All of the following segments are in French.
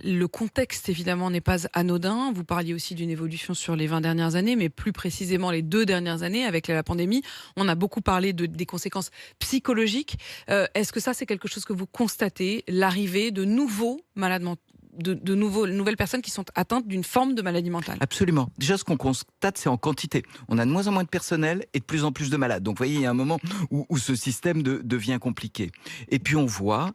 Le contexte, évidemment, n'est pas anodin. Vous parliez aussi d'une évolution sur les 20 dernières années, mais plus précisément les 2 dernières années avec la pandémie. On a beaucoup parlé des conséquences psychologiques. Est-ce que ça, c'est quelque chose que vous constatez, l'arrivée de nouveaux malades mentaux, de nouvelles personnes qui sont atteintes d'une forme de maladie mentale? Absolument. Déjà, ce qu'on constate, c'est en quantité. On a de moins en moins de personnel et de plus en plus de malades. Donc, vous voyez, il y a un moment où ce système devient compliqué. Et puis, on voit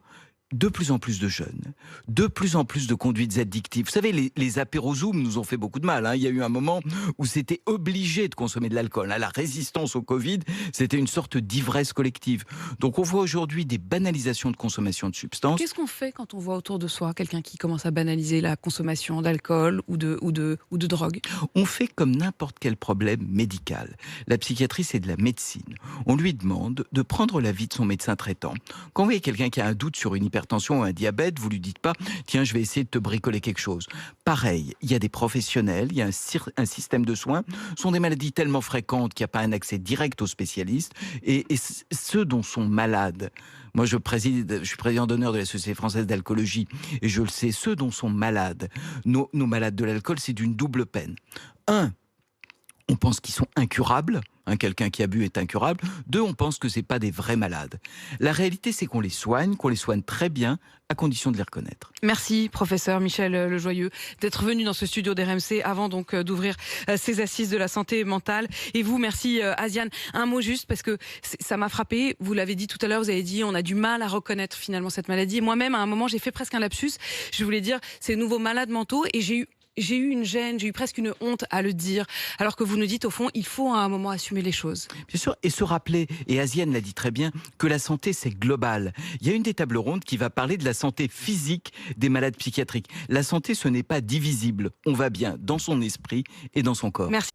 de plus en plus de jeunes, de plus en plus de conduites addictives. Vous savez, les apéros Zoom nous ont fait beaucoup de mal. Il y a eu un moment où c'était obligé de consommer de l'alcool. La résistance au Covid, c'était une sorte d'ivresse collective. Donc on voit aujourd'hui des banalisations de consommation de substances. Qu'est-ce qu'on fait quand on voit autour de soi quelqu'un qui commence à banaliser la consommation d'alcool ou de drogue? On fait comme n'importe quel problème médical. La psychiatrie, c'est de la médecine. On lui demande de prendre l'avis de son médecin traitant. Quand vous voyez quelqu'un qui a un doute sur une hypertension ou un diabète, vous lui dites pas « Tiens, je vais essayer de te bricoler quelque chose ». Pareil, il y a des professionnels, il y a un système de soins. Ce sont des maladies tellement fréquentes qu'il n'y a pas un accès direct aux spécialistes. Et ceux dont sont malades, moi je suis président d'honneur de la Société française d'alcoolologie, et je le sais, ceux dont sont malades, nos malades de l'alcool, c'est d'une double peine. Un, on pense qu'ils sont incurables. Quelqu'un qui a bu est incurable. Deux, on pense que c'est pas des vrais malades. La réalité, c'est qu'on les soigne très bien, à condition de les reconnaître. Merci, professeur Michel Lejoyeux, d'être venu dans ce studio d'RMC avant donc d'ouvrir ces assises de la santé mentale. Et vous, merci Asiane. Un mot juste, parce que ça m'a frappé. Vous l'avez dit tout à l'heure, vous avez dit on a du mal à reconnaître finalement cette maladie. Moi-même, à un moment, j'ai fait presque un lapsus. Je voulais dire ces nouveaux malades mentaux, et j'ai eu une gêne, j'ai eu presque une honte à le dire, alors que vous nous dites au fond, il faut à un moment assumer les choses. Bien sûr, et se rappeler, et Asiane l'a dit très bien, que la santé c'est global. Il y a une des tables rondes qui va parler de la santé physique des malades psychiatriques. La santé, ce n'est pas divisible, on va bien dans son esprit et dans son corps. Merci.